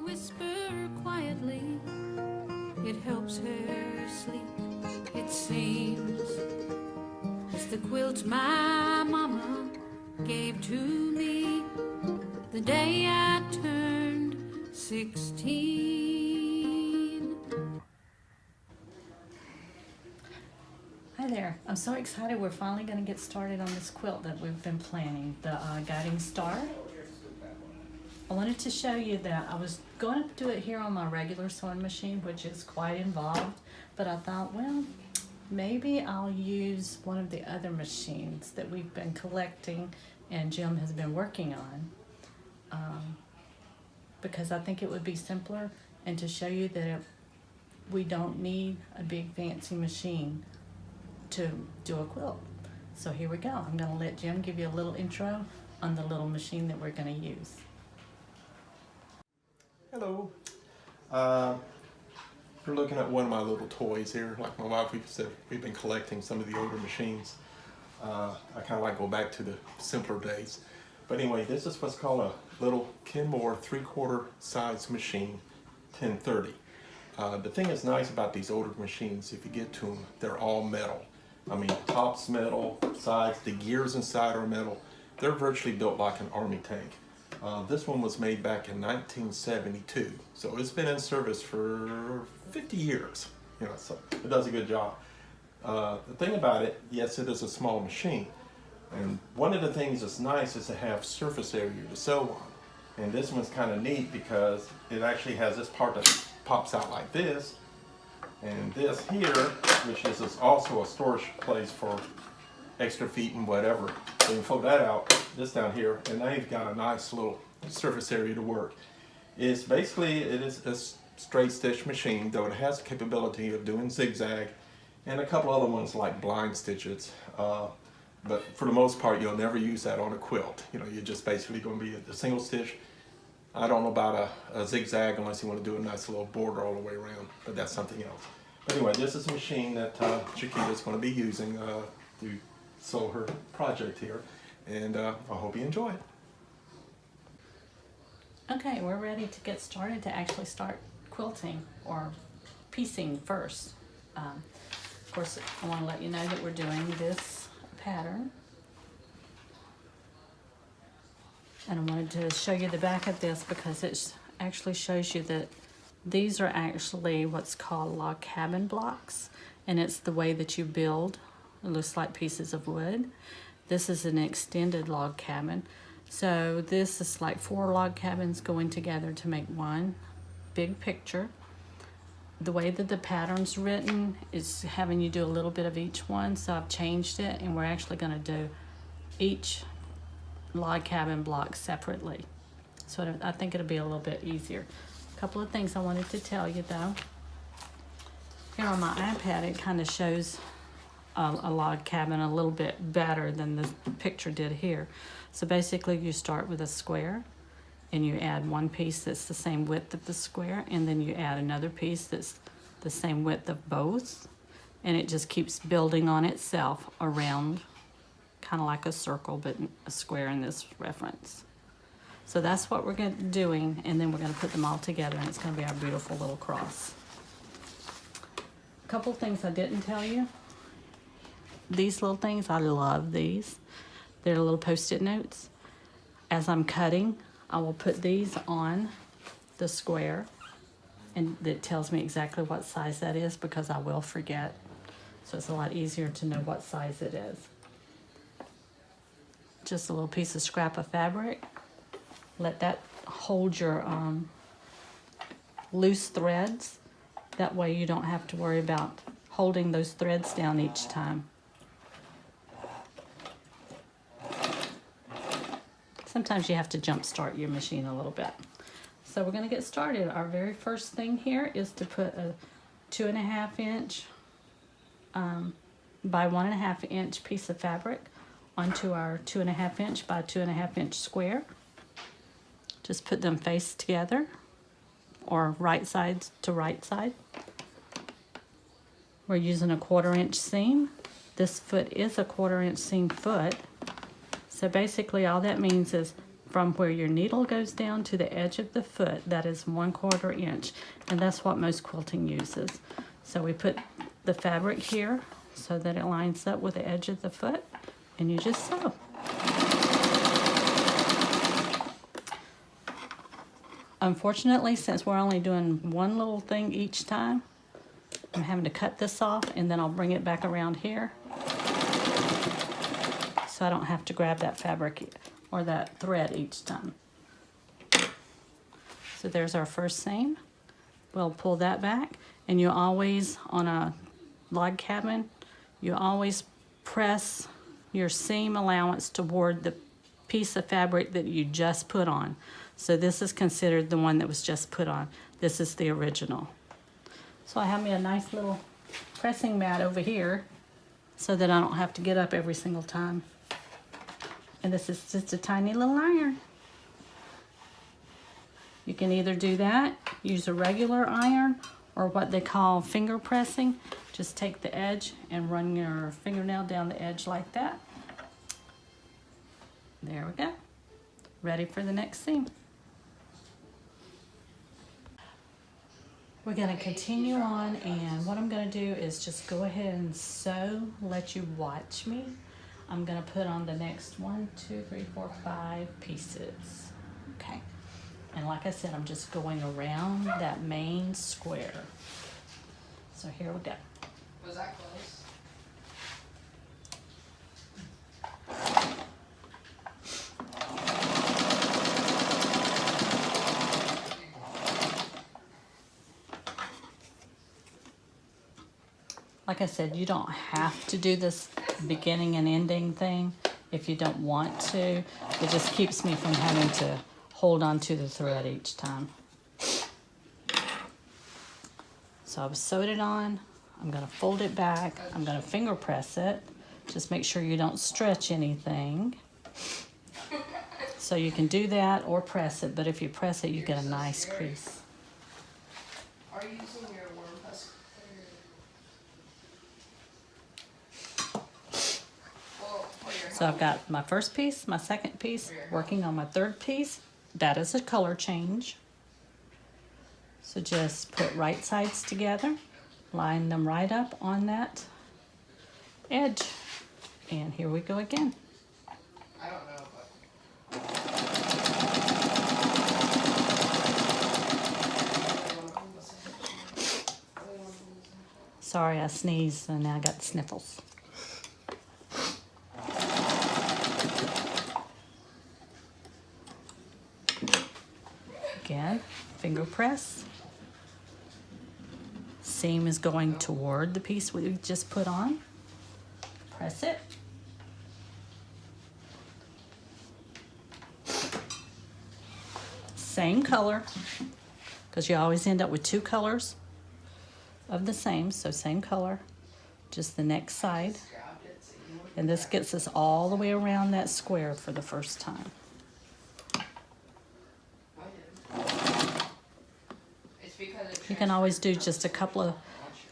whisper quietly. It helps her sleep, it seems. It's the quilt my mama gave to me the day I turned 16. Hi there. I'm so excited we're finally going to get started on this quilt that we've been planning, the Guiding Star. I wanted to show you that I was going to do it here on my regular sewing machine, which is quite involved, but I thought, well, maybe I'll use one of the other machines that we've been collecting and Jim has been working on, because I think it would be simpler, and to show you that we don't need a big fancy machine to do a quilt. So here we go. I'm going to let Jim give you a little intro on the little machine that we're going to use. Hello. We're looking at one of my little toys here. Like my wife, we've been collecting some of the older machines. I kind of like go back to the simpler days. But anyway, this is what's called a little Kenmore 3/4 size machine, 1030. The thing that's nice about these older machines, if you get to them, they're all metal. I mean, the top's metal, sides, the gears inside are metal. They're virtually built like an army tank. This one was made back in 1972, so it's been in service for 50 years. You know, so it does a good job. The thing about it, yes, it is a small machine, and one of the things that's nice is to have surface area to sew on. And this one's kind of neat because it actually has this part that pops out like this, and this here, which is also a storage place for extra feet and whatever. So you can fold that out, this down here, and now you've got a nice little surface area to work. It is a straight stitch machine, though it has the capability of doing zigzag and a couple other ones like blind stitches. But for the most part, you'll never use that on a quilt. You know, you're just basically going to be a single stitch. I don't know about a zigzag unless you want to do a nice little border all the way around, but that's something else. But anyway, this is a machine that Chiquita's going to be using to sew her project here, and I hope you enjoy it. Okay, we're ready to get started to actually start quilting or piecing first. Of course, I want to let you know that we're doing this pattern. And I wanted to show you the back of this because it actually shows you that these are actually what's called log cabin blocks, and it's the way that you build. It looks like pieces of wood. This is an extended log cabin. So this is like 4 log cabins going together to make one big picture. The way that the pattern's written is having you do a little bit of each one, so I've changed it, and we're actually going to do each log cabin block separately. So I think it'll be a little bit easier. A couple of things I wanted to tell you though. Here on my iPad, it kind of shows a log cabin a little bit better than the picture did here. So basically you start with a square and you add one piece that's the same width of the square, and then you add another piece that's the same width of both, and it just keeps building on itself around, kind of like a circle but a square in this reference. So that's what we're doing, and then we're going to put them all together, and it's going to be our beautiful little cross. A couple things I didn't tell you. These little things, I love these. They're little post-it notes. As I'm cutting, I will put these on the square, and it tells me exactly what size that is because I will forget. So it's a lot easier to know what size it is. Just a little piece of scrap of fabric. Let that hold your loose threads. That way you don't have to worry about holding those threads down each time. Sometimes you have to jump start your machine a little bit. So we're going to get started. Our very first thing here is to put a 2.5 inch by 1.5 inch piece of fabric onto our 2.5 inch by 2.5 inch square. Just put them face together, or right sides to right side. We're using a 1/4 inch seam. This foot is a 1/4 inch seam foot. So basically all that means is from where your needle goes down to the edge of the foot, that is 1/4 inch. And that's what most quilting uses. So we put the fabric here so that it lines up with the edge of the foot, and you just sew. Unfortunately, since we're only doing one little thing each time, I'm having to cut this off, and then I'll bring it back around here so I don't have to grab that fabric or that thread each time. So there's our first seam. We'll pull that back, and you always, on a log cabin, you always press your seam allowance toward the piece of fabric that you just put on. So this is considered the one that was just put on. This is the original. So I have me a nice little pressing mat over here so that I don't have to get up every single time. And this is just a tiny little iron. You can either do that, use a regular iron, or what they call finger pressing. Just take the edge and run your fingernail down the edge like that. There we go. Ready for the next seam. We're going to continue on, and what I'm going to do is just go ahead and sew, let you watch me. I'm going to put on the next 1, 2, 3, 4, 5 pieces. Okay. And like I said, I'm just going around that main square. So here we go. Was that close? Like I said, you don't have to do this beginning and ending thing if you don't want to. It just keeps me from having to hold on to the thread each time. So I've sewed it on. I'm going to fold it back. I'm going to finger press it. Just make sure you don't stretch anything. So you can do that or press it, but if you press it, you get a nice crease. Are you using your worm husk? So I've got my first piece, my second piece, working on my third piece. That is a color change. So just put right sides together, line them right up on that edge. And here we go again. I don't know, Sorry, I sneezed and now I got the sniffles. Again, finger press. Seam is going toward the piece we just put on. Press it. Same color, because you always end up with 2 colors of the same, so same color, just the next side. And this gets us all the way around that square for the first time. You can always do just a couple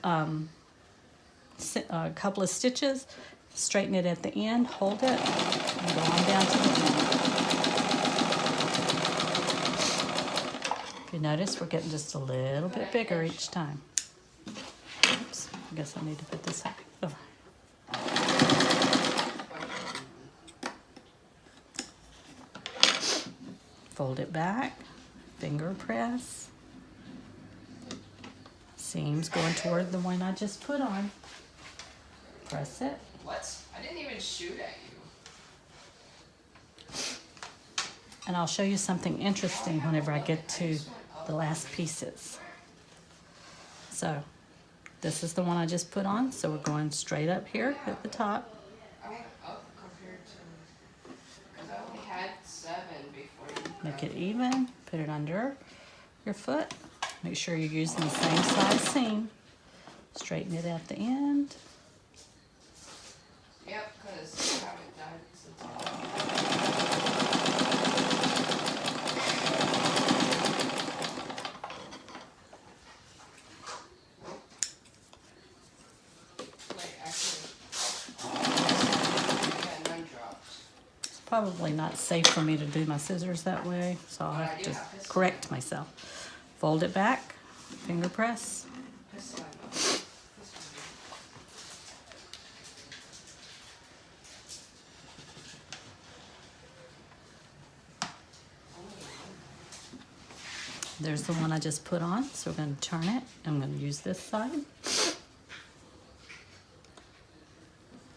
of stitches, straighten it at the end, hold it, and go on down to the end. If you notice, we're getting just a little bit bigger each time. Oops, I guess I need to put this back over. Fold it back, finger press. Seams going toward the one I just put on. Press it. What? I didn't even shoot at you. And I'll show you something interesting whenever I get to the last pieces. So this is the one I just put on. So we're going straight up here at the top. I went up compared to, because I only had 7 before you. Make it even. Put it under your foot. Make sure you're using the same size seam. Straighten it at the end. Yep, because I haven't done it since. Wait, actually. Yeah, none dropped. probably not safe for me to do my scissors that way, so I'll have to correct myself. Fold it back, finger press. This one. This one. There's the one I just put on, so we're going to turn it. I'm going to use this side.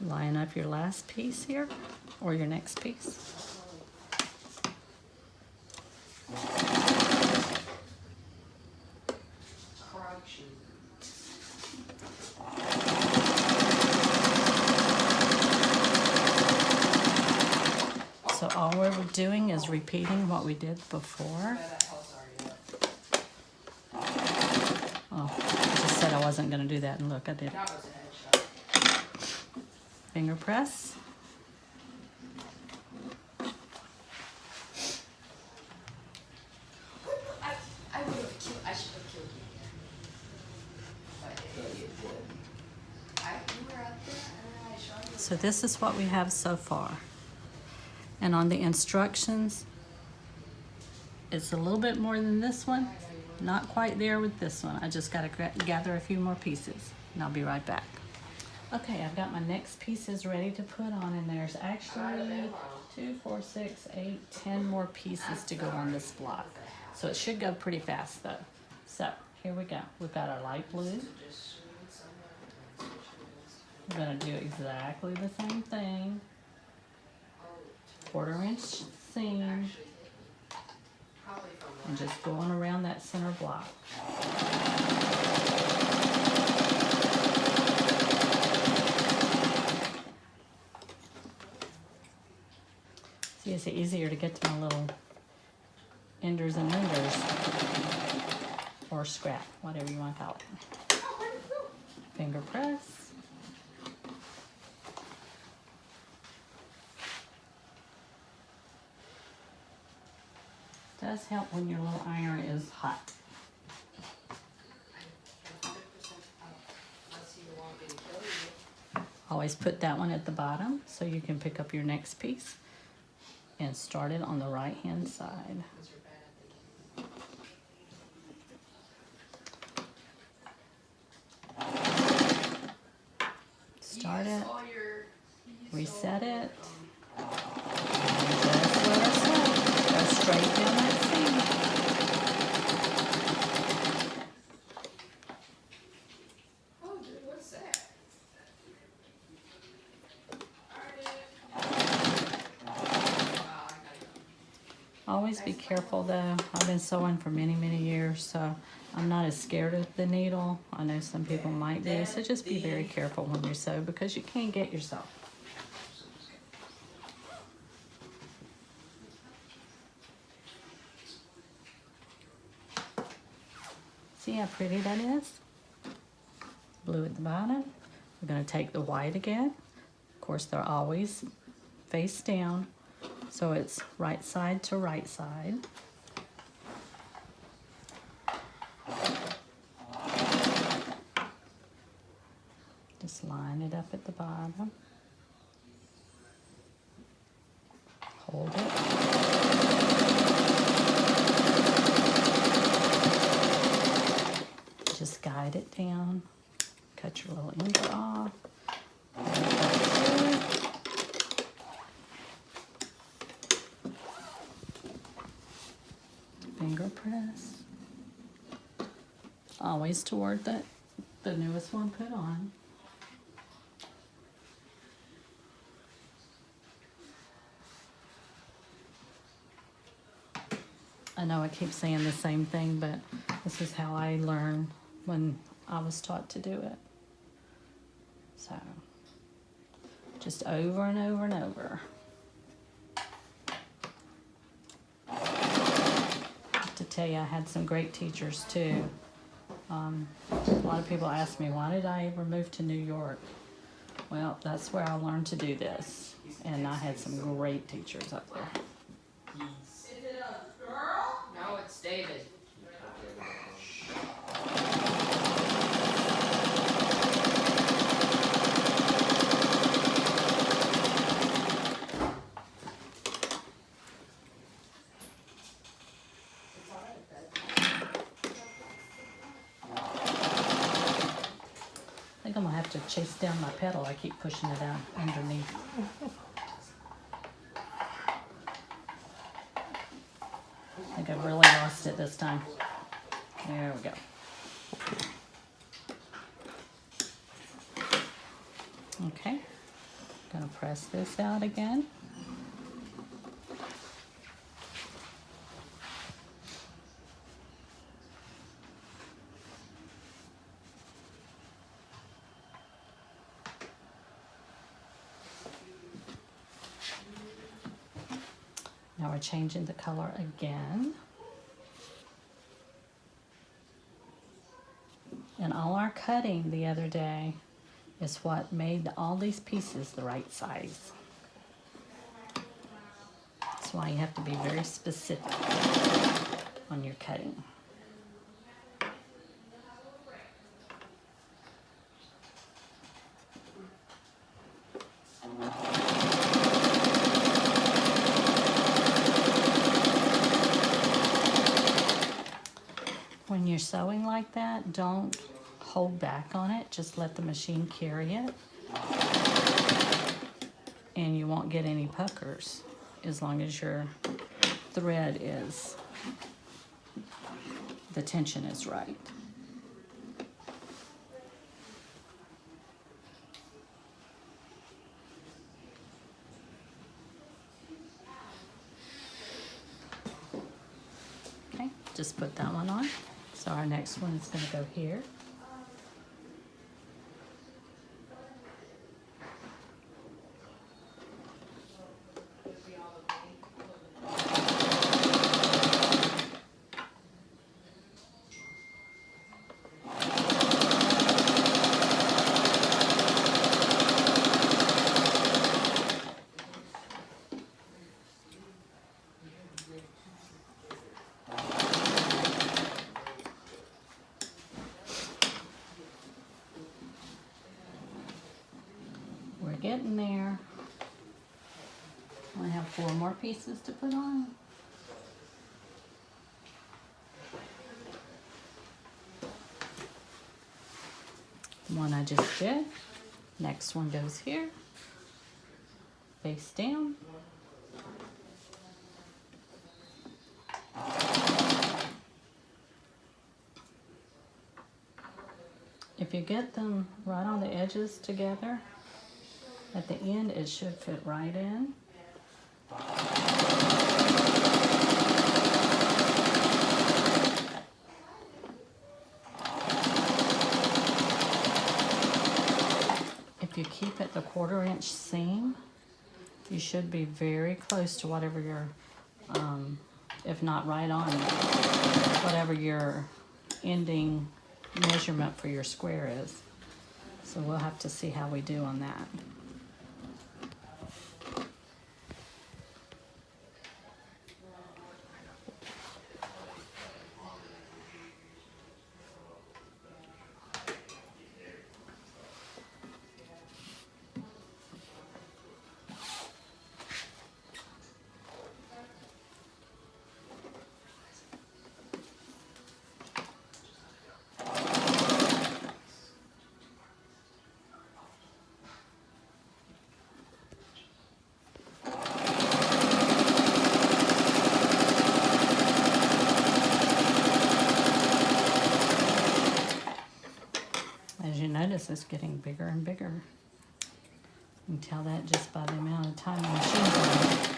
Line up your last piece here, or your next piece. Crouching. So all we're doing is repeating what we did before. Yeah, that helps already. Oh, I just said I wasn't going to do that, and look, I did. That was a headshot. Finger press. I would have killed. I should have killed you here. But you were out there, and I shot you. So this is what we have so far. And on the instructions, it's a little bit more than this one. Not quite there with this one. I just got to gather a few more pieces, and I'll be right back. Okay, I've got my next pieces ready to put on, and there's actually 2, 4, 6, 8, 10 more pieces to go on this block. So it should go pretty fast though. So here we go. We've got our light blue. We're gonna do exactly the same thing. 1/4 inch seam, Probably from and just going around that center block. See, it's easier to get to my little enders and menders, or scrap, whatever you want to call it. Finger press. Does help when your little iron is hot. 100% up. Unless you want me to kill you. Always put that one at the bottom so you can pick up your next piece and start it on the right hand side. Because you're bad at Start Use it, all your- use reset all it. your, And just what I said, go straight down that seam. Oh, dude, what's that? Always be careful though. I've been sewing for many, many years, so I'm not as scared of the needle. I know some people might be, so just be very careful when you sew because you can get yourself. See how pretty that is? Blue at the bottom. We're going to take the white again. Of course, they're always face down, so it's right side to right side. Just line it up at the bottom. Hold it. Just guide it down. Cut your little end off. Finger press. Always toward the newest one put on. I know I keep saying the same thing, but this is how I learned when I was taught to do it. So, just over and over and over. I have to tell you, I had some great teachers too. A lot of people ask me, why did I ever move to New York? Well, that's where I learned to do this. And I had some great teachers up there. Is it a girl? No, it's David. I'm gonna have to chase down my pedal. I keep pushing it down underneath. I think I've really lost it this time. There we go. Okay, gonna press this out again. Now we're changing the color again. And all our cutting the other day is what made all these pieces the right size. That's why you have to be very specific on your cutting. When you're sewing like that, don't hold back on it. Just let the machine carry it. And you won't get any puckers as long as your thread is, the tension is right. Okay, just put that one on. So our next one is going to go here. We're getting there. I have 4 more pieces to put on. The one I just did. Next one goes here. Face down. If you get them right on the edges together, at the end it should fit right in. If you keep it the 1/4 inch seam, you should be very close to whatever your, if not right on, whatever your ending measurement for your square is. So we'll have to see how we do on that. As you notice, it's getting bigger and bigger. You can tell that just by the amount of time the machine's on.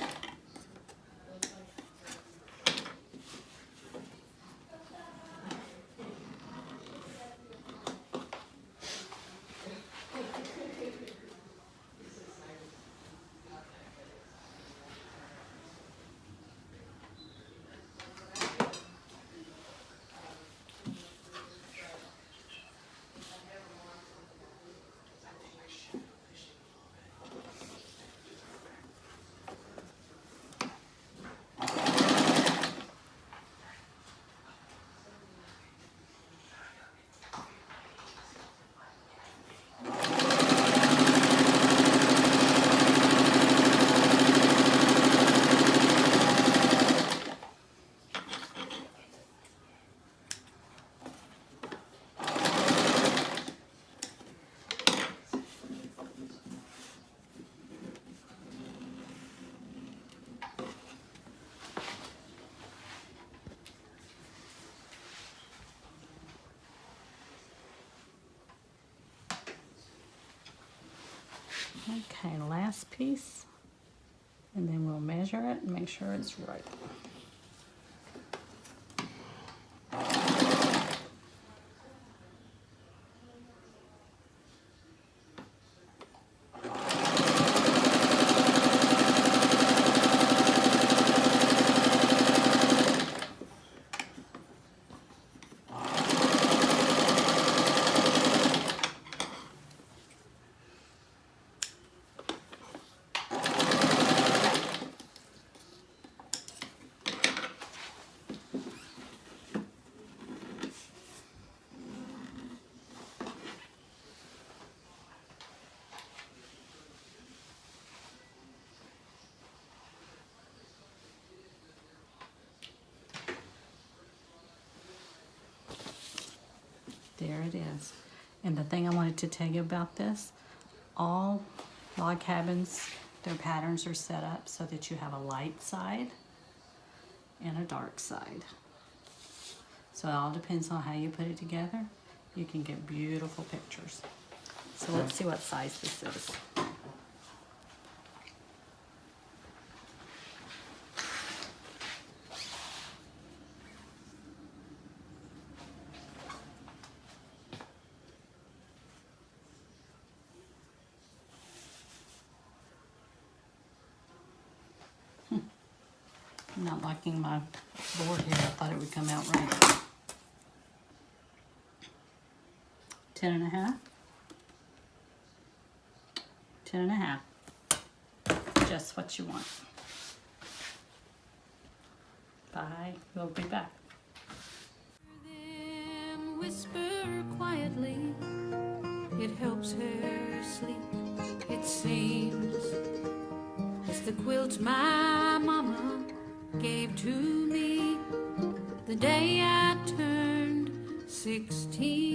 Okay, last piece, and then we'll measure it and make sure it's right. There it is. And the thing I wanted to tell you about this, all log cabins, their patterns are set up so that you have a light side and a dark side. So it all depends on how you put it together. You can get beautiful pictures. So let's see what size this is. I'm not liking my board here. I thought it would come out right. 10.5. 10.5. Just what you want. Bye. We'll be back. Then whisper quietly, it helps her sleep. It seems it's the quilt my mama gave to me the day I turned 16.